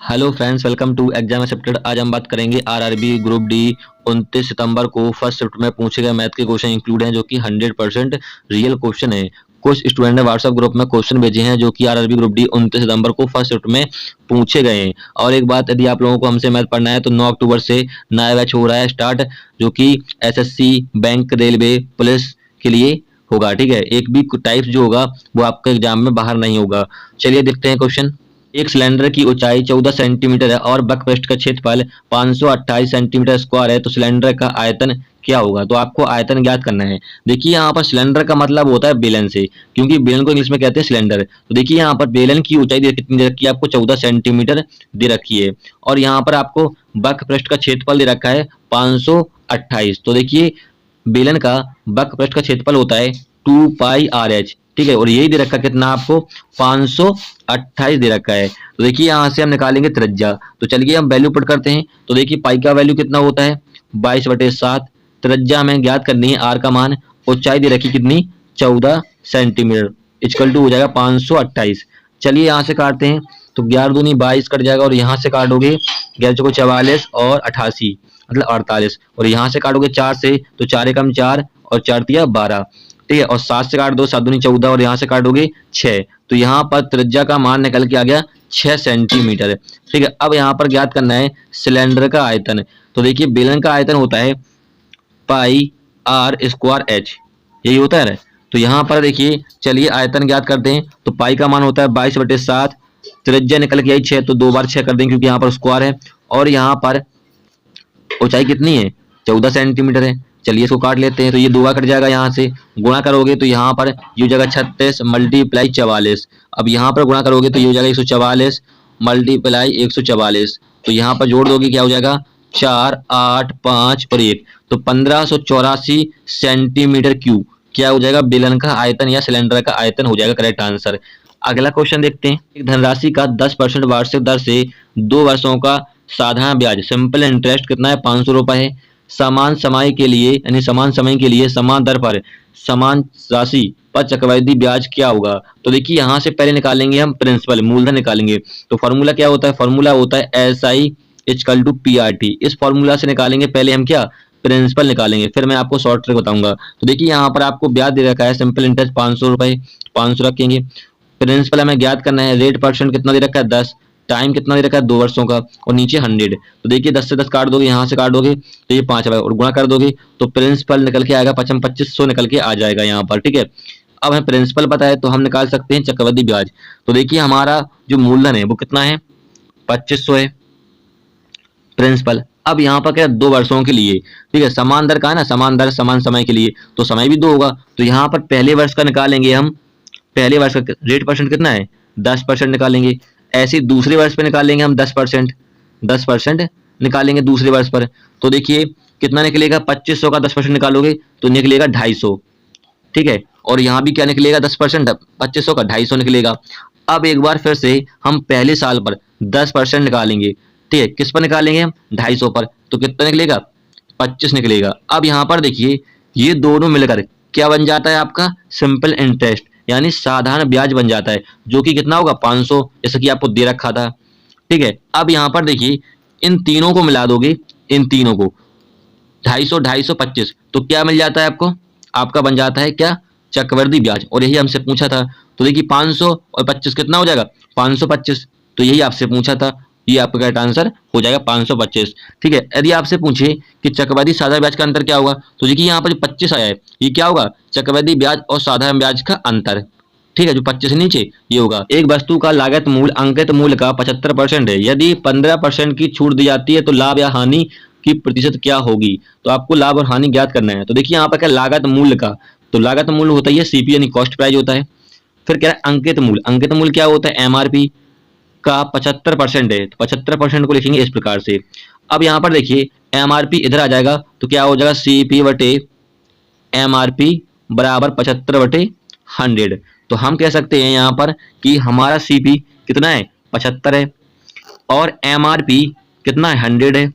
Hello friends, welcome to exam accepted. आज हम बात करेंगे आरआरबी ग्रुप डी। 29 सितंबर को फर्स्ट शिफ्ट में पूछे गए मैथ के क्वेश्चन इंक्लूड हैं, जो कि 100% रियल क्वेश्चन है। कुछ स्टूडेंट ने व्हाट्सएप ग्रुप में क्वेश्चन भेजे हैं जो कि आरआरबी ग्रुप डी 29 सितंबर को फर्स्ट शिफ्ट में पूछे गए हैं। और एक बात, यदि आप लोगों को हमसे मैथ पढ़ना है तो 9 अक्टूबर से नया बैच हो रहा है स्टार्ट, जो कि एसएससी, बैंक, रेलवे, पुलिस के लिए होगा। ठीक है, एक भी टाइप्स जो होगा वो आपका एग्जाम में बाहर नहीं होगा। चलिए देखते हैं क्वेश्चन। एक सिलेंडर की ऊंचाई 14 सेंटीमीटर है और बकपृष्ठ का क्षेत्रफल 528 सेंटीमीटर स्क्वायर है, तो सिलेंडर का आयतन क्या होगा? तो आपको आयतन ज्ञात करना है। देखिए यहाँ पर सिलेंडर का मतलब होता है बेलन से, क्योंकि बेलन को इंग्लिश में कहते हैं सिलेंडर। तो देखिए यहाँ पर बेलन की ऊंचाई कितनी दे रखी है आपको? 14 सेंटीमीटर दे रखी है। और यहाँ पर आपको बकपृष्ठ का क्षेत्रफल दे रखा है 528। तो देखिए बेलन का बकपृष्ठ का क्षेत्रफल होता है 2πr/h। ठीक है, और यही दे रखा कितना आपको? 528 दे रखा है। तो देखिए यहाँ से हम निकालेंगे त्रिज्या। तो चलिए हम वैल्यू पुट करते हैं। तो देखिए पाई का वैल्यू कितना होता है? 22/7। त्रिज्या हमें ज्ञात करनी है, आर का मान। ऊंचाई दे रखी कितनी? 14 सेंटीमीटर, इक्वल टू हो जाएगा 528। चलिए यहाँ से काटते हैं। तो 11 दूनी 22 कट जाएगा, और यहाँ से काटोगे 11 चौको 44 और 88 मतलब 48, और यहाँ से काटोगे 4 से तो 4 एकम 4 और 4 तिया 12। ठीक है, और 7 से काट दो, 7 दूनी 14, और यहाँ से काटोगे 6। तो यहाँ पर त्रिज्या का मान निकल के आ गया 6 सेंटीमीटर। ठीक है, अब यहाँ पर ज्ञात करना है सिलेंडर का आयतन। तो देखिए बेलन का आयतन होता है πr²h, यही होता है ना। तो यहाँ पर देखिए, चलिए आयतन ज्ञात करते हैं। तो पाई का मान होता है 22/7, त्रिज्या निकल के आई 6, तो 2 बार 6 कर देंगे क्योंकि यहाँ पर स्क्वायर है। और यहाँ पर ऊंचाई कितनी है? 14 सेंटीमीटर है। चलिए इसको काट लेते हैं। तो ये 2 बार कट जाएगा, यहाँ से गुणा करोगे तो यहाँ पर ये हो जाएगा 36 मल्टीप्लाई 44। अब यहाँ पर गुणा करोगे तो ये हो जाएगा 144 मल्टीप्लाई 144। तो यहाँ पर जोड़ दोगे, क्या हो जाएगा? 4, 8, 5 और 1, तो 1584 सेंटीमीटर क्यूब क्या हो जाएगा? बेलन का आयतन या सिलेंडर का आयतन हो जाएगा करेक्ट आंसर। अगला क्वेश्चन देखते हैं। एक धनराशि का 10% वार्षिक दर से 2 वर्षों का साधारण ब्याज सिंपल इंटरेस्ट कितना है? 500 रुपए है। समान समय के लिए यानी समान समय के लिए समान दर पर समान राशि पर चक्रवृद्धि ब्याज क्या होगा? तो देखिए यहाँ से पहले निकालेंगे हम प्रिंसिपल, मूलधन निकालेंगे। तो फॉर्मूला क्या होता है? फॉर्मूला होता है SI = PRT। इस फॉर्मूला से निकालेंगे पहले हम क्या? प्रिंसिपल निकालेंगे, फिर मैं आपको शॉर्ट ट्रिक बताऊंगा। तो देखिए यहाँ पर आपको ब्याज दे रखा है सिंपल इंटरेस्ट 500 रुपए, 500 रखेंगे। प्रिंसिपल हमें ज्ञात करना है, रेट परसेंट कितना दे रखा है? 10, टाइम कितना दे रखा है? 2 वर्षों का, और नीचे 100। तो देखिए 10 से 10 काट दोगे, यहाँ से काट दोगे तो ये 5 आएगा, और गुणा कर दोगे तो प्रिंसिपल निकल के आएगा 2500 निकल के आ जाएगा यहाँ पर। ठीक है, अब हमें प्रिंसिपल पता है तो हम निकाल सकते हैं चक्रवृद्धि ब्याज। तो देखिए हमारा जो मूलधन है वो कितना है? 2500 है। प्रिंसिपल अब यहाँ पर क्या? 2 वर्षों के लिए। ठीक है, समान दर का है ना, समान दर समान समय के लिए, तो समय भी 2 होगा। तो यहाँ पर पहले वर्ष का निकालेंगे हम। पहले वर्ष का रेट परसेंट कितना है? 10% निकालेंगे। ऐसे दूसरे वर्ष पे निकालेंगे हम 10%, 10% निकालेंगे दूसरे वर्ष पर। तो देखिए कितना निकलेगा? 2500 का 10% निकालोगे तो निकलेगा 250। ठीक है, और यहाँ भी क्या निकलेगा? 10%, 2500 का 250 निकलेगा। अब एक बार फिर से हम पहले साल पर 10% निकालेंगे। ठीक है, किस पर निकालेंगे हम? 250 पर। तो कितना निकलेगा? 25 निकलेगा। अब यहाँ पर देखिए ये दोनों मिलकर क्या बन जाता है आपका? सिंपल इंटरेस्ट यानी साधारण ब्याज बन जाता है, जो कि कितना होगा? 500, जैसे कि आपको दे रखा था। ठीक है, अब यहाँ पर देखिए इन तीनों को मिला दोगे, इन तीनों को 250, 250, 25, तो क्या मिल जाता है आपको? आपका बन जाता है क्या? चक्रवृद्धि ब्याज। और यही हमसे पूछा था। तो देखिए 500 और 25 कितना हो जाएगा? 525। तो यही आपसे पूछा था, ये आपका करेक्ट आंसर हो जाएगा 525। ठीक है, यदि आपसे पूछे कि चक्रवृद्धि साधारण ब्याज का अंतर क्या होगा, तो देखिए यहाँ पर जो 25 आया है ये क्या होगा? चक्रवृद्धि ब्याज और साधारण ब्याज का अंतर। ठीक है, जो 25 नीचे ये होगा। एक वस्तु का लागत मूल्य अंकित मूल्य का 75% है। यदि 15% की छूट दी जाती है तो लाभ या हानि की प्रतिशत क्या होगी? तो आपको लाभ और हानि ज्ञात करना है। तो देखिए यहाँ पर क्या? लागत मूल्य का, तो लागत मूल्य होता है CP यानी कॉस्ट प्राइस होता है। फिर क्या है? अंकित मूल्य। अंकित मूल्य क्या होता है? MRP का 75% है, तो 75% को लिखेंगे इस प्रकार से। अब यहाँ पर देखिए MRP इधर आ जाएगा तो क्या हो जाएगा? CP बटे MRP बराबर 75/100। तो हम कह सकते हैं यहाँ पर कि हमारा CP कितना है? 75 है, और MRP कितना है? 100 है।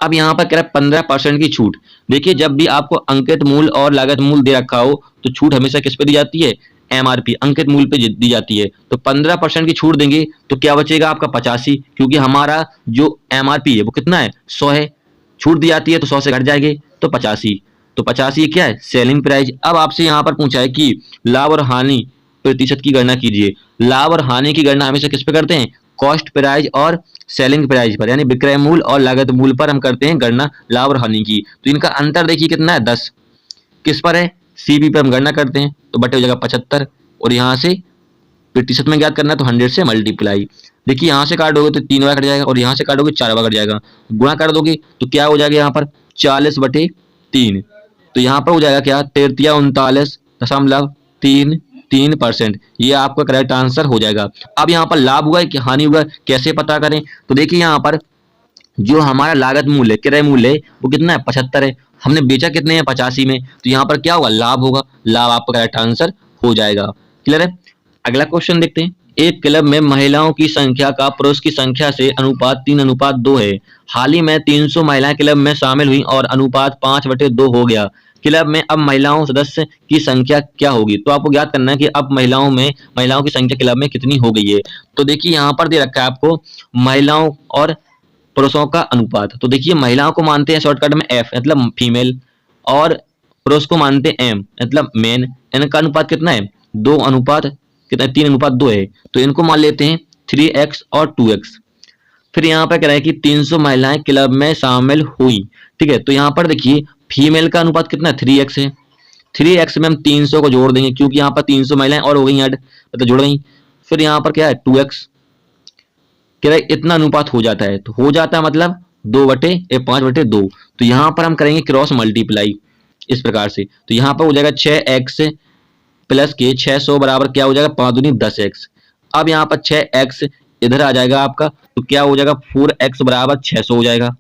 अब यहाँ पर कह रहा है 15% की छूट। देखिए जब भी आपको अंकित मूल्य और लागत मूल्य दे रखा हो तो छूट हमेशा किस पे दी जाती है? MRP अंकित मूल्य पे दी जाती है। तो 15% की छूट देंगे तो क्या बचेगा आपका 85, क्योंकि हमारा जो MRP है वो कितना है 100 है, छूट दी जाती है तो 100 से घट जाएगी तो 85। तो 85 क्या है सेलिंग प्राइस। अब आपसे यहाँ पर पूछा है कि लाभ और हानि प्रतिशत की गणना कीजिए। लाभ और हानि की गणना हमेशा किस पे करते हैं, कॉस्ट प्राइस और सेलिंग प्राइस पर, यानी विक्रय मूल्य और लागत मूल्य पर हम करते हैं गणना लाभ और हानि की। तो इनका अंतर देखिए कितना है 10, किस पर है CP पर हम गणना करते हैं तो बटे हो जाएगा 75, और यहाँ से प्रतिशत में ज्ञात करना है तो 100 से मल्टीप्लाई। देखिए यहाँ से काटोगे तो 3 बार कट जाएगा और यहाँ से काटोगे 4 बार कट जाएगा, गुणा कर दोगे तो क्या हो जाएगा यहाँ पर 40/3। तो यहाँ पर हो जाएगा क्या 3339.33%। ये आपका करेक्ट आंसर हो जाएगा। अब यहाँ पर लाभ हुआ है कि हानि हुआ है, कैसे पता करें, तो देखिए यहाँ पर जो हमारा लागत मूल्य क्रय मूल्य वो कितना है 75 है, हमने बेचा कितने हैं 85 में, तो यहाँ पर क्या होगा लाभ होगा, लाभ आपका करेक्ट आंसर हो जाएगा। क्लियर है। अगला क्वेश्चन देखते हैं। एक क्लब में महिलाओं की संख्या का पुरुष की संख्या से अनुपात 3:2 है। हाल ही में 300 महिलाएं क्लब में शामिल हुई और अनुपात 5/2 हो गया। क्लब में अब महिलाओं सदस्य की संख्या क्या होगी। तो आपको ज्ञात करना है कि अब महिलाओं की संख्या क्लब में कितनी हो गई है। तो देखिए यहाँ पर दे रखा है आपको महिलाओं और पुरुषों का अनुपात। तो देखिए महिलाओं को मानते हैं शॉर्टकट में F मतलब फीमेल, और पुरुष को मानते हैं M मतलब मेन। इनका अनुपात कितना है 2 अनुपात कितना 3:2 है। तो इनको मान लेते हैं 3x और 2x। फिर यहाँ पर कह रहा है कि 300 महिलाएं क्लब में शामिल हुई। ठीक है, तो यहाँ पर देखिए फीमेल का अनुपात कितना 3x है। 3x में हम 300 को जोड़ देंगे क्योंकि यहाँ पर 300 महिलाएं और हो गई ऐड, मतलब जुड़ गई। फिर यहाँ पर क्या है 2x, कह रहा है इतना अनुपात हो जाता है। तो हो जाता है मतलब 5/2। तो यहाँ पर हम करेंगे क्रॉस मल्टीप्लाई इस प्रकार से। तो यहाँ पर हो जाएगा 6x प्लस के 600 बराबर क्या हो जाएगा 5 दूनी 10x। अब यहाँ पर 6x इधर आ जाएगा आपका, तो क्या हो जाएगा 4x बराबर 600 हो जाएगा।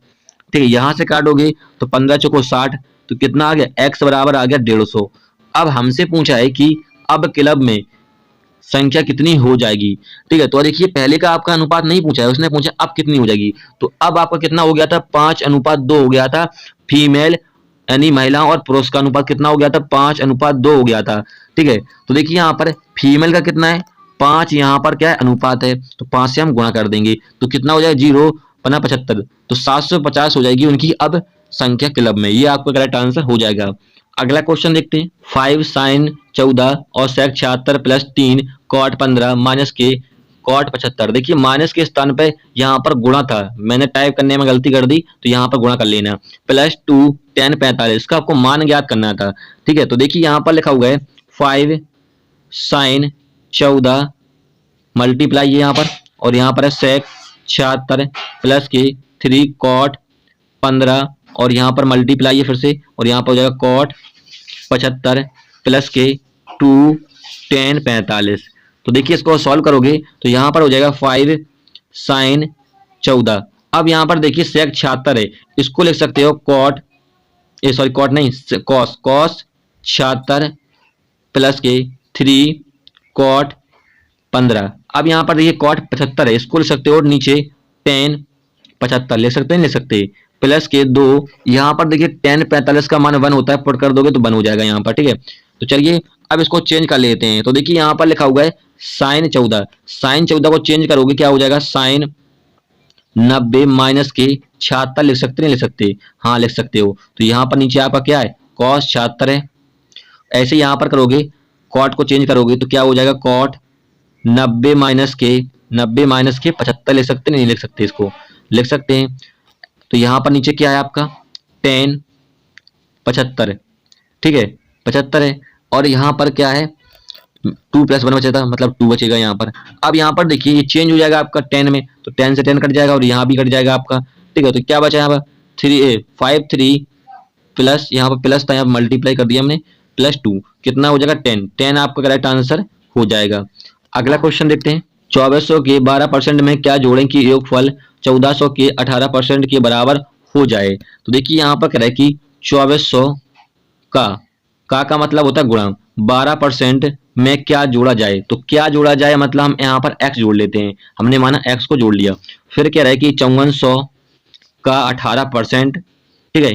ठीक है, यहाँ से काटोगे तो 15 चौको 60, तो कितना आ गया x बराबर आ गया 150। अब हमसे पूछा है कि अब क्लब में संख्या कितनी हो जाएगी। ठीक है, तो देखिए पहले का आपका अनुपात नहीं पूछा है, उसने पूछा अब कितनी हो जाएगी। तो अब आपका कितना हो गया था 5:2 हो गया था। फीमेल यानी महिलाओं और पुरुष का अनुपात कितना हो गया था 5:2 हो गया था। ठीक है, तो देखिए यहाँ पर फीमेल का कितना है 5, यहाँ पर क्या है अनुपात है तो 5 से हम गुणा कर देंगे तो कितना हो जाएगा 0 5 75, तो 750 हो जाएगी उनकी अब संख्या क्लब में। ये आपका करेक्ट आंसर हो जाएगा। अगला क्वेश्चन देखते हैं। 5 sin 14 और sec 76 प्लस 3 cot 15 माइनस के cot 75। देखिए माइनस के स्थान पे यहाँ पर गुणा था, मैंने टाइप करने में गलती कर दी तो यहाँ पर गुणा कर लेना। प्लस 2 tan 45 इसका आपको मान ज्ञात करना था। ठीक है, तो देखिए यहाँ पर लिखा हुआ है 5 sin 14 मल्टीप्लाई यहाँ पर, और यहाँ पर है sec 76 प्लस के 3 cot 15 और यहाँ पर मल्टीप्लाई है फिर से, और यहाँ पर हो जाएगा cot 75 प्लस के 2 tan 45। तो देखिए इसको सॉल्व करोगे तो यहाँ पर हो जाएगा 5 sin 14। अब यहाँ पर देखिए sec 76 है, इसको लिख सकते हो cot cot नहीं cos 76 प्लस के 3 cot 15। अब यहाँ पर देखिए cot 75 है, इसको लिख सकते हो नीचे tan 75 ले सकते हैं, ले सकते प्लस के 2। यहाँ पर देखिए tan 45 का मान 1 होता है, पुट कर दोगे तो 1 हो जाएगा यहाँ पर। ठीक है, तो चलिए अब इसको चेंज कर लेते हैं। तो देखिए यहाँ पर लिखा हुआ है sin 14, sin 14 को चेंज करोगे क्या हो जाएगा sin 90 माइनस के 76 लिख सकते नहीं लिख सकते, हाँ लिख सकते हो। तो यहाँ पर नीचे आपका क्या है cos 76 है। ऐसे यहाँ पर करोगे cot को चेंज करोगे तो क्या हो जाएगा cot 90 माइनस के 75 लिख सकते नहीं लिख सकते, इसको लिख सकते हैं। तो यहाँ पर नीचे क्या है आपका tan 75। ठीक है 75 है, और यहाँ पर क्या है 2 + 1 बचा था मतलब 2 बचेगा यहाँ पर। अब यहाँ पर देखिए ये चेंज हो जाएगा आपका 10 में, तो 10 से 10 कट जाएगा और यहाँ भी कट जाएगा आपका। ठीक है, तो क्या बचा यहाँ पर 5 3 प्लस यहाँ पर प्लस था, यहाँ पर मल्टीप्लाई कर दिया हमने प्लस 2 कितना हो जाएगा 10 आपका करेक्ट आंसर हो जाएगा। अगला क्वेश्चन देखते हैं। 2400 के 12% में क्या जोड़ें कि योगफल 1400 के 18% के बराबर हो जाए। तो देखिए यहाँ पर कह रहा है कि 2400 का मतलब होता है गुणा, 12% में क्या जोड़ा जाए। तो क्या जोड़ा जाए मतलब हम यहाँ पर x जोड़ लेते हैं, हमने माना x को जोड़ लिया। फिर कह रहा है कि 5400 का 18% ठीक है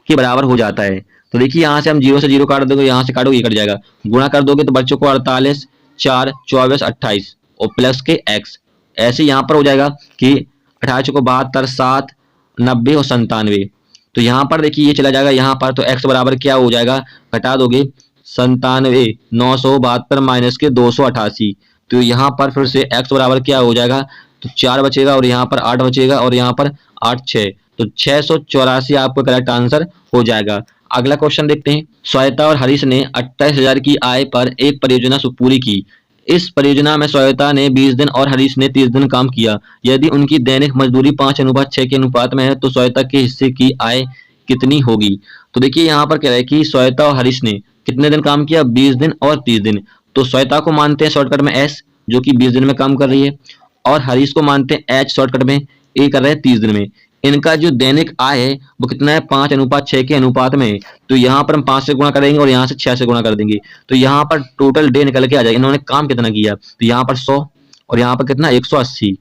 के बराबर हो जाता है। तो देखिए यहाँ से हम 0 से 0 काट दोगे, यहाँ से काटोगे ये कट जाएगा, गुणा कर दोगे तो बच्चों को 48 4 24 28 और प्लस के x। ऐसे यहाँ पर हो जाएगा कि 28 को 72 7 90 और 97। तो यहाँ पर देखिए ये चला जाएगा यहाँ पर, तो x बराबर क्या हो जाएगा, घटा दोगे 97 972 माइनस के 288। तो यहाँ पर फिर से x बराबर क्या हो जाएगा, तो 4 बचेगा और यहाँ पर 8 बचेगा और यहाँ पर 8 6, तो 684 आपको करेक्ट आंसर हो जाएगा। अगला क्वेश्चन देखते हैं। श्वेता और हरीश ने 28,000 की आय पर एक परियोजना पूरी की। इस परियोजना में श्वेता ने 20 दिन और हरीश ने 30 दिन काम किया। यदि उनकी दैनिक मजदूरी 5:6 के अनुपात में है तो श्वेता के हिस्से की आय कितनी होगी। तो देखिए यहाँ पर कह रहा है कि श्वेता और हरीश ने कितने दिन काम किया, 20 दिन और 30 दिन। तो श्वेता को मानते हैं शॉर्टकट में एस, जो कि 20 दिन में काम कर रही है, और हरीश को मानते हैं एच शॉर्टकट में, ए कर रहे हैं 30 दिन में। इनका जो दैनिक आय है वो कितना है, 5:6 के अनुपात में। तो यहाँ पर हम 5 से गुणा करेंगे और यहाँ से 6 से गुणा कर देंगे, तो यहाँ पर टोटल डे निकल के आ जाएगा। इन्होंने काम कितना किया, तो यहाँ पर 100 और यहाँ पर कितना 180।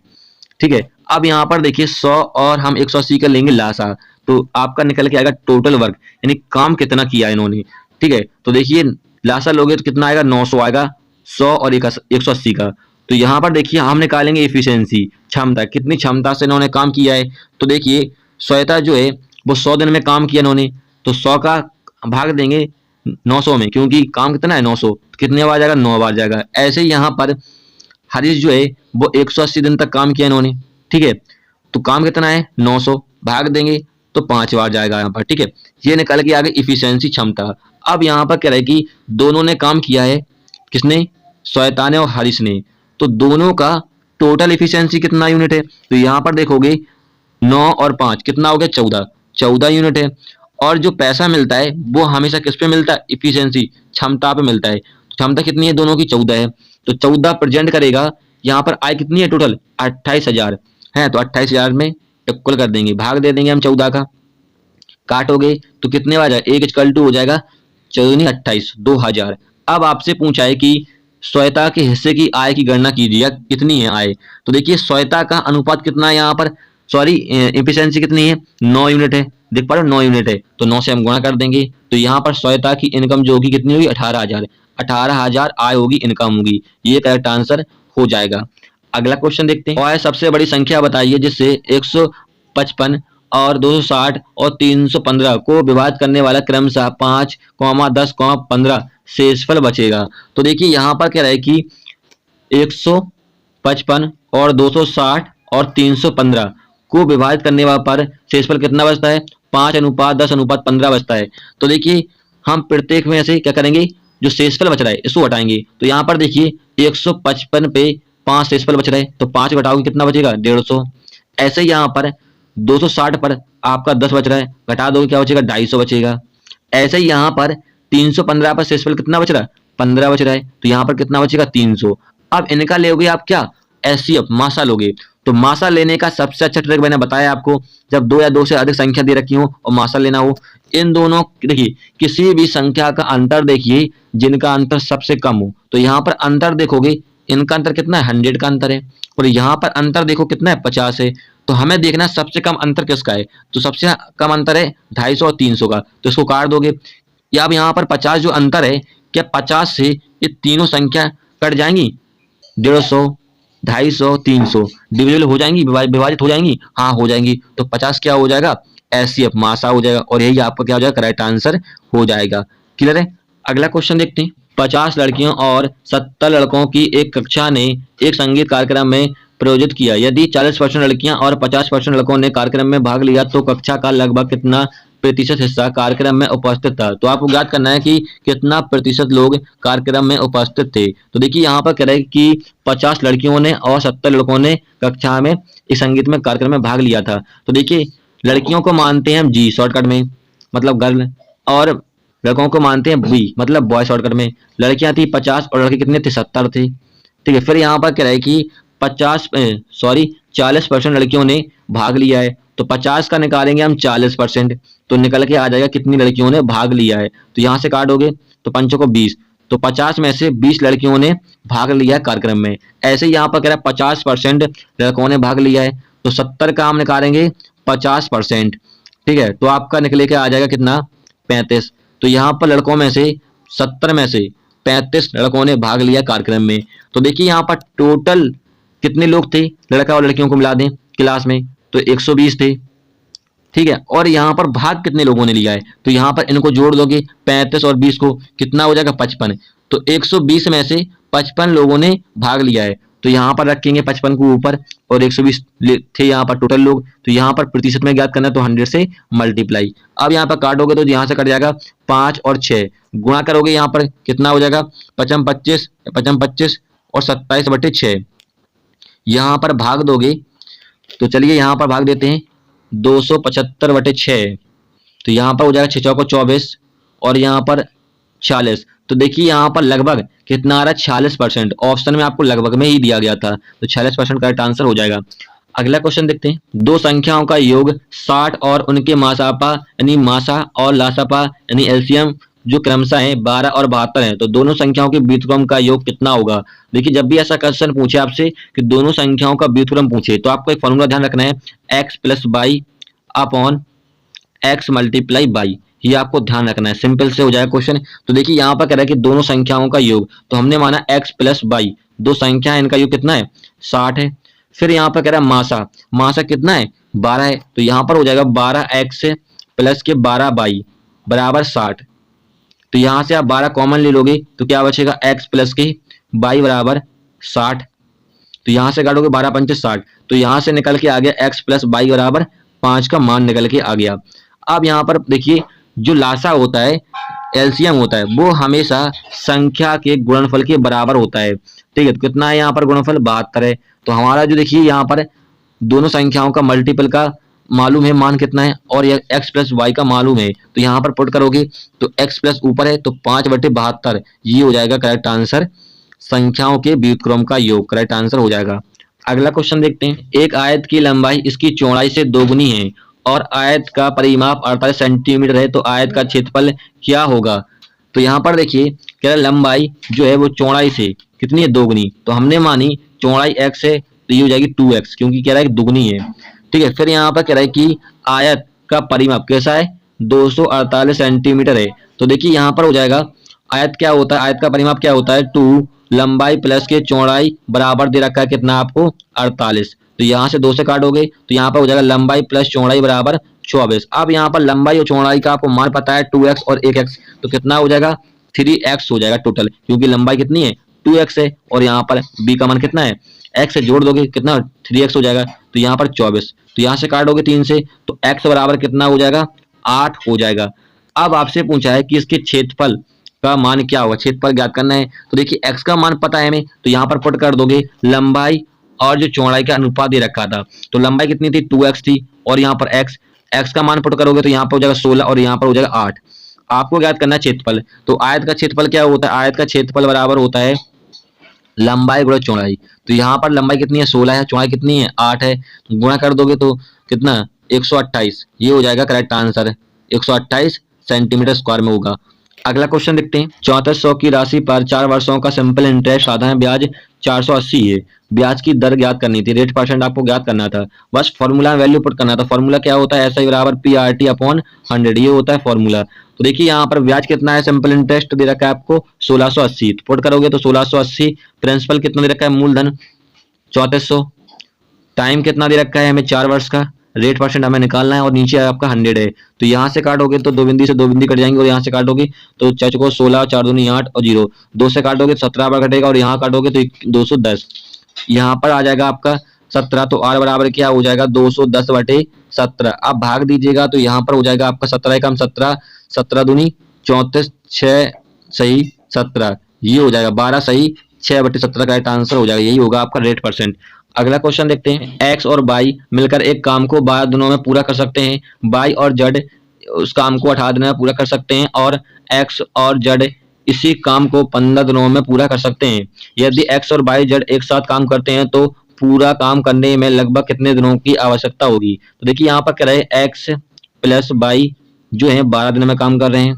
ठीक है, अब यहाँ पर देखिए 100 और हम 180 का लेंगे लासा, तो आपका निकल के आएगा टोटल वर्क, यानी काम कितना किया इन्होंने। ठीक है, तो देखिए लासा लोगे तो कितना आएगा, 900 आएगा, 100 और 180 का। तो यहाँ पर देखिए हम निकालेंगे एफिशिएंसी, क्षमता, कितनी क्षमता से इन्होंने काम किया है। तो देखिए श्वेता जो है वो 100 दिन में काम किया इन्होंने, तो 100 का भाग देंगे 900 में, क्योंकि काम कितना है 900, कितने बार जाएगा, 9 बार जाएगा। ऐसे ही यहाँ पर हरीश जो है वो 180 दिन तक काम किया इन्होंने। ठीक है, तो काम कितना है 900, भाग देंगे तो 5 बार जाएगा यहाँ पर। ठीक है, ये निकल के आगे इफिशियंसी क्षमता। अब यहाँ पर कह रहे हैं कि दोनों ने काम किया है, किसने, श्वेता ने और हरीश ने, तो दोनों का टोटल इफिशियंसी कितना यूनिट है। तो यहाँ पर देखोगे 9 और 5 कितना हो गया, 14 यूनिट है। और जो पैसा मिलता है वो हमेशा किस पे मिलता है, इफिशियंसी क्षमता पे मिलता है। तो क्षमता कितनी है दोनों की, 14 है, तो 14 प्रेजेंट करेगा। यहाँ पर आय कितनी है टोटल, 28,000 है, तो 28,000 में इक्वल कर देंगे, भाग दे देंगे हम 14 का, काटोगे तो कितने आ जाएगा, 1 = 2 हो जाएगा, 14 28 2000। अब आपसे पूछा है कि श्वेता के हिस्से की आय की गणना कीजिए, कितनी है आय। तो देखिए श्वेता का अनुपात कितना है यहाँ पर, सॉरी एफिशिएंसी कितनी है, 9 यूनिट है, देख पा रहे हो 9 यूनिट है, तो 9 से हम गुणा कर देंगे। तो यहाँ पर श्वेता की इनकम जो होगी कितनी होगी, 18,000 आय होगी, इनकम होगी, ये करेक्ट आंसर हो जाएगा। अगला क्वेश्चन देखते हैं। और सबसे बड़ी संख्या बताइए जिससे 155 और 260 और 315 को विभाजित करने वाला क्रमशः 5, 10, 15 शेषफल बचेगा। तो देखिए यहाँ पर क्या रहा है कि 155 और 260 और 315 को विभाजित करने पर शेषफल कितना बचता है, 5:10:15 बचता है। तो देखिए हम प्रत्येक में से क्या करेंगे, जो शेषफल बच रहा है इसको हटाएंगे। तो यहाँ पर देखिए 155 पे 5 शेषफल बच रहे हैं, तो 5 घटाओगे कितना बचेगा, 150। ऐसे ही यहाँ पर 260 पर आपका 10 बच रहा है, घटा दोगे क्या बचेगा, 250 बचेगा। ऐसे ही यहाँ पर 315 पर शेषफल कितना बच रहा है, 15 बच रहा है, तो यहाँ पर कितना बचेगा, 300। अब इनका लोगे आप क्या, एचसीएफ मासा लोगे। तो मासा लेने का सबसे अच्छा ट्रिक मैंने बताया आपको, जब 2 या 2 से अधिक संख्या दे रखी हो और मासा लेना हो। इन दोनों देखिए किसी भी संख्या का अंतर देखिए जिनका अंतर सबसे कम हो, तो यहाँ पर अंतर देखोगे इनका अंतर कितना है, 100 का अंतर है, और यहाँ पर अंतर देखो कितना है, 50 है। तो हमें देखना सबसे कम अंतर किसका है, तो सबसे कम अंतर है 250 और 300 का, तो इसको काट दोगे। या अब यहाँ पर 50 जो अंतर है, क्या 50 से ये तीनों संख्या कट जाएंगी, 150 250 300 डिविजिबल हो जाएंगी, विभाजित हो जाएंगी, हाँ हो जाएंगी। तो 50 क्या हो जाएगा, एचसीएफ मासा हो जाएगा, और यही आपका क्या हो जाएगा, करेक्ट आंसर हो जाएगा। क्लियर है। अगला क्वेश्चन देखते हैं। 50 लड़कियों और 70 लड़कों की एक कक्षा ने एक संगीत कार्यक्रम में प्रायोजित किया। यदि 40% लड़कियां और 50% लड़कों ने कार्यक्रम में भाग लिया तो कक्षा का लगभग कितना प्रतिशत हिस्सा कार्यक्रम में उपस्थित था। तो आपको ज्ञात करना है कि कितना प्रतिशत लोग कार्यक्रम में उपस्थित थे। तो देखिए यहाँ पर कह रहे हैं कि 50 लड़कियों ने और 70 लड़कों ने कक्षा में इस संगीत में कार्यक्रम में भाग लिया था। तो देखिए लड़कियों को मानते हैं हम जी शॉर्टकट में, मतलब गर्ल, और लड़कों को मानते हैं बी मतलब बॉय शॉर्टकट में। लड़कियां थी 50 और लड़के कितने थे, 70 थे। ठीक है, फिर यहाँ पर कह रहे हैं कि 40% लड़कियों ने भाग लिया है, तो 50 का निकालेंगे हम 40%, तो निकल के आ जाएगा कितनी लड़कियों ने भाग लिया है। तो यहाँ से काटोगे तो 5 को 20, तो 50 में से 20 लड़कियों ने भाग लिया है कार्यक्रम में। ऐसे ही यहाँ पर कह रहा है 50% लड़कों ने भाग लिया है, तो 70 का हम निकालेंगे 50%। ठीक है, तो आपका निकले के आ जाएगा कितना, 35। तो यहाँ पर लड़कों में से 70 में से 35 लड़कों ने भाग लिया कार्यक्रम में। तो देखिए यहाँ पर टोटल कितने लोग थे, लड़का और लड़कियों को मिला दें क्लास में, तो 120 थे। ठीक है, और यहाँ पर भाग कितने लोगों ने लिया है, तो यहाँ पर इनको जोड़ दोगे 35 और 20 को, कितना हो जाएगा 55। तो 120 में से 55 लोगों ने भाग लिया है, तो यहाँ पर रखेंगे 55 को ऊपर, और 120 थे यहाँ पर टोटल लोग, तो यहाँ पर प्रतिशत में ज्ञात करना है, तो 100 से मल्टीप्लाई। अब यहाँ पर काटोगे तो यहाँ से कट जाएगा 5 और 6, गुणा करोगे यहाँ पर कितना हो जाएगा 55 25 55 25 और 27/6। यहाँ पर भाग दोगे तो चलिए यहाँ पर भाग देते हैं 275/6, तो यहाँ पर हो जाएगा 6 चौको 24 और यहाँ पर 46। तो देखिए यहाँ पर लगभग कितना आ रहा है 46%, ऑप्शन में आपको लगभग में ही दिया गया था, तो 46% करेक्ट आंसर हो जाएगा। अगला क्वेश्चन देखते हैं, दो संख्याओं का योग 60 और उनके मासापा यानी मासा और लासापा यानी एलसीएम जो क्रमशः है 12 और 72 है, तो दोनों संख्याओं के व्युत्क्रम का योग कितना होगा। देखिए जब भी ऐसा क्वेश्चन पूछे आपसे कि दोनों संख्याओं का व्युत्क्रम पूछे, तो आपको एक फॉर्मूला ध्यान रखना है, x + y upon x × y, ये आपको ध्यान रखना है, सिंपल से हो जाएगा क्वेश्चन। तो देखिए यहाँ पर कह रहा है कि दोनों संख्याओं का योग, तो हमने माना x + y, दो संख्या है इनका योग कितना है 60 है। फिर यहाँ पर कह रहा है मासा, मासा कितना है 12 है, तो यहाँ पर हो जाएगा 12x + के 12y बराबर 60। तो यहाँ से आप 12 कॉमन ले लोगे तो क्या बचेगा x + के y बराबर 60। तो यहाँ से काटोगे 12 × 5 = 60, तो यहाँ से निकल के आ गया x + y बराबर 5 का मान निकल के आ गया। अब यहाँ पर देखिए जो लासा होता है, एलसीएम होता है, वो हमेशा संख्या के गुणनफल के बराबर होता है। ठीक है, तो कितना है यहाँ पर गुणनफल 72 है। तो हमारा जो देखिए यहाँ पर दोनों संख्याओं का मल्टीपल का मालूम है मान कितना है, और ये x + y का मालूम है, तो यहाँ पर पुट करोगे तो x प्लस ऊपर है तो 5/72, ये हो जाएगा करेक्ट आंसर, संख्याओं के व्युत्क्रम का योग करेक्ट आंसर हो जाएगा। अगला क्वेश्चन देखते हैं, एक आयत की लंबाई इसकी चौड़ाई से दोगुनी है और आयत का परिमाप 48 सेंटीमीटर है, तो आयत का क्षेत्रफल क्या होगा। तो यहाँ पर देखिए कह रहा है लंबाई जो है वो चौड़ाई से कितनी है दोगुनी, तो हमने मानी चौड़ाई x है तो ये हो जाएगी 2x, क्योंकि कह रहा है दुगनी है। ठीक है, फिर यहाँ पर कह रहा है कि आयत का परिमाप कैसा है 248 सेंटीमीटर है, तो देखिए यहाँ पर हो जाएगा आयत क्या होता है, आयत का परिमाप क्या होता है 2 लंबाई प्लस के चौड़ाई बराबर दे रखा है कितना आपको 48, तो यहाँ से 2 से काटोगे तो यहाँ पर हो जाएगा लंबाई प्लस चौड़ाई बराबर 24। अब यहाँ पर लंबाई और चौड़ाई का आपको मान पता है 2x और 1x, तो कितना हो जाएगा 3x हो जाएगा टोटल, क्योंकि लंबाई कितनी है 2x है और यहाँ पर b का मान कितना है x से जोड़ दोगे कितना 3x हो जाएगा, तो यहाँ पर 24, तो यहाँ से काटोगे 3 से तो x बराबर कितना हो जाएगा 8 हो जाएगा। अब आपसे पूछा है कि इसके क्षेत्रफल का मान क्या होगा, क्षेत्रफल ज्ञात करना है। तो देखिए x का मान पता है हमें, तो यहाँ पर पुट कर दोगे लंबाई और जो चौड़ाई का अनुपात दे रखा था, तो लंबाई कितनी थी 2x थी और यहाँ पर x का मान पुट करोगे तो यहाँ पर हो जाएगा 16 और यहाँ पर हो जाएगा 8। आपको ज्ञात करना है क्षेत्रफल, तो आयत का क्षेत्रफल क्या होता है, आयत का क्षेत्रफल बराबर होता है लंबाई गुणा चौड़ाई, तो यहाँ पर लंबाई कितनी है 16 है, चौड़ाई कितनी है 8 है, गुणा कर दोगे तो कितना 128, ये हो जाएगा करेक्ट आंसर, 128 सेंटीमीटर स्क्वायर में होगा। अगला क्वेश्चन देखते हैं, 3400 की राशि पर 4 वर्षों का सिंपल इंटरेस्ट साधारण ब्याज 480 है, ब्याज की दर ज्ञात करनी थी, रेट परसेंट आपको ज्ञात करना था, बस फॉर्मूला वैल्यू पुट करना था। फॉर्मूला क्या होता है SI बराबर PRT/100, ये होता है फॉर्मूला। तो देखिए यहाँ पर ब्याज कितना है, सिंपल इंटरेस्ट दे रखा है आपको 1680, तो पुट करोगे तो 1680, प्रिंसिपल कितना दे रखा है मूलधन 3400, टाइम कितना दे रखा है हमें 4 वर्ष का, रेट परसेंट हमें निकालना है और नीचे आपका 100 है, तो यहाँ से काटोगे तो 2 बिंदी से 2 बिंदी कट जाएंगे और यहाँ से काटोगे तो 4 को 16, 4 दूनी 8 और 0, 2 से काटोगे 17 बार कटेगा और यहाँ काटोगे तो 210, यहाँ पर आ जाएगा आपका 17, तो R बराबर क्या हो जाएगा 210/17। अब भाग दीजिएगा तो यहाँ पर हो जाएगा आपका 17 कम 17, 17 दूनी 34, 6 सही 17, ये हो जाएगा 12 सही 6/17 का आंसर हो जाएगा, यही होगा आपका रेट परसेंट। अगला क्वेश्चन देखते हैं, x और y मिलकर एक काम को 12 दिनों में पूरा कर सकते हैं, y और z उस काम को 18 दिनों में पूरा कर सकते हैं और x और z इसी काम को 15 दिनों में पूरा कर सकते हैं। यदि x और y z एक साथ काम करते हैं तो पूरा काम करने में लगभग कितने दिनों की आवश्यकता होगी। तो देखिए यहाँ पर कह रहे हैं x प्लस y जो है 12 दिन में काम कर रहे हैं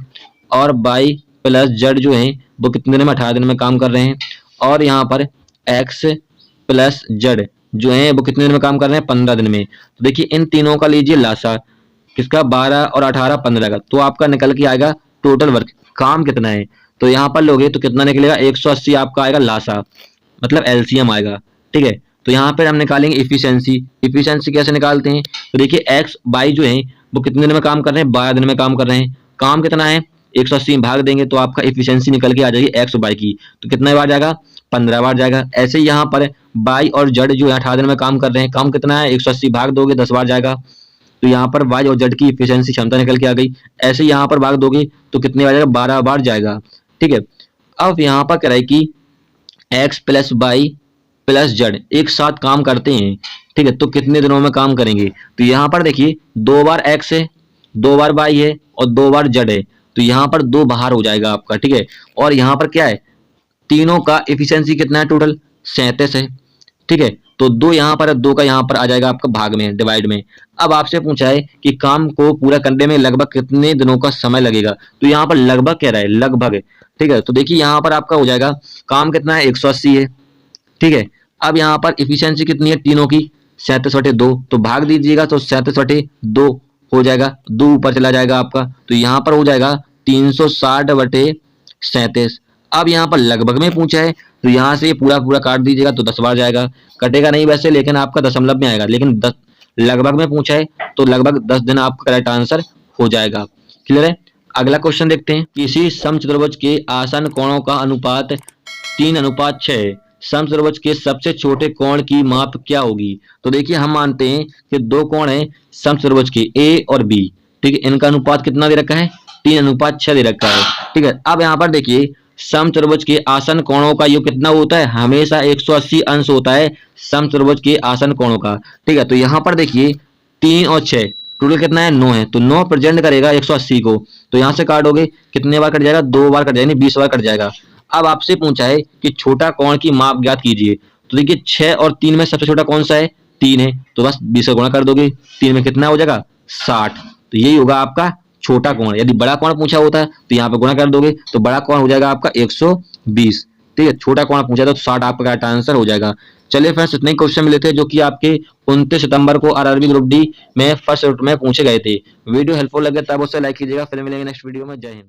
और y प्लस z जो है वो कितने दिन में 18 दिन में काम कर रहे हैं, और यहाँ पर x प्लस z जो है वो कितने दिन में काम कर रहे हैं 15 दिन में। तो देखिए इन तीनों का लीजिए लासा, किसका 12 और 18 15 का, तो आपका निकल के आएगा टोटल वर्क, काम कितना है, तो यहाँ पर लोगे तो कितना निकलेगा 180 आपका आएगा लासा, मतलब एलसीएम आएगा। ठीक है, तो यहाँ पर हम निकालेंगे इफिशियंसी। इफिशियंसी कैसे निकालते हैं, तो देखिए एक्स बाई जो है वो कितने दिन में काम कर रहे हैं, 12 दिन में काम कर रहे हैं। काम कितना है 180 भाग देंगे तो आपका इफिशियंसी निकल के आ जाएगी एक्स बाई की, तो कितने बार जाएगा 15 बार जाएगा। ऐसे ही यहाँ पर बाई और जड जो है 18 दिन में काम कर रहे हैं, काम कितना है 180 भाग दोगे 10 बार जाएगा, तो यहाँ पर वाई और जेड की इफिशियंसी क्षमता निकल के आ गई। ऐसे यहाँ पर भाग दोगे तो कितने बार जाएगा 12 बार जाएगा। ठीक है, अब यहाँ पर कह रहा है कि X plus Y plus Z एक साथ काम करते हैं। ठीक है, तो कितने दिनों में काम करेंगे, तो यहाँ पर देखिए 2 बार एक्स है, 2 बार वाई है और 2 बार जेड है, तो यहाँ पर 2 बाहर हो जाएगा आपका। ठीक है, और यहाँ पर क्या है तीनों का एफिशिएंसी कितना है टोटल 37 है। ठीक है, तो 2 यहाँ पर 2 का यहाँ पर आ जाएगा आपका भाग में डिवाइड में। अब आपसे पूछा है कि काम को पूरा करने में लगभग कितने दिनों का समय लगेगा, तो यहाँ पर लगभग कह रहा है लगभग। ठीक है, तो देखिए यहाँ पर आपका हो जाएगा काम कितना है 180 है। ठीक है, अब यहाँ पर इफिशियंसी कितनी है तीनों की 37/2, तो भाग दीजिएगा तो 37/2 हो जाएगा, 2 ऊपर चला जाएगा आपका, तो यहाँ पर हो जाएगा 360/37। अब यहाँ पर लगभग में पूछा है तो यहाँ से पूरा पूरा काट दीजिएगा तो 10 बार जाएगा, कटेगा नहीं वैसे लेकिन आपका दशमलव में आएगा, लेकिन लगभग में पूछा है तो लगभग 10 दिन आपका करेक्ट आंसर हो जाएगा। क्लियर है, अगला क्वेश्चन देखते हैं। किसी समचतुर्भुज के आसन कोणों का अनुपात 3:6 है, समचतुर्भुज के सबसे छोटे कोण की माप क्या होगी, तो देखिए हम मानते हैं कि 2 कोण हैं समचतुर्भुज के ए और बी। ठीक है, इनका अनुपात कितना दे रखा है 3:6 दे रखा है। ठीक है, अब यहाँ पर देखिए समचतुर्भुज के आसन कोणों का योग कितना होता है, हमेशा 180 अंश होता है समचतुर्भुज के आसन कोणों का। ठीक है, तो यहाँ पर देखिए 3 और 6 टोटल कितना है 9 है, तो 9 प्रेजेंट करेगा 180 को, तो यहाँ से काटोगे कितने बार कट जाएगा 2 बार कट जाएगा, 20 बार कट जाएगा। अब आपसे पूछा है कि छोटा कोण की माप ज्ञात कीजिए, तो देखिए 6 और 3 में सबसे छोटा कौन सा है 3 है, तो बस 20 का गुणा कर दोगे, 3 में कितना हो जाएगा 60, तो यही होगा आपका छोटा कोण। यदि बड़ा कोण पूछा होता है तो यहाँ पे गुणा कर दोगे तो बड़ा कोण हो जाएगा आपका 120। ठीक है, छोटा कोण पूछा था तो 60 आपका करेक्ट आंसर हो जाएगा। चलिए फ्रेंड्स, इतने ही क्वेश्चन मिले थे जो कि आपके 29 सितंबर को आरआरबी ग्रुप डी में फर्स्ट शिफ्ट में पूछे गए थे। वीडियो हेल्पफुल लगे तब उससे लाइक कीजिएगा। फिर मिलेंगे नेक्स्ट वीडियो में। जय हिंद।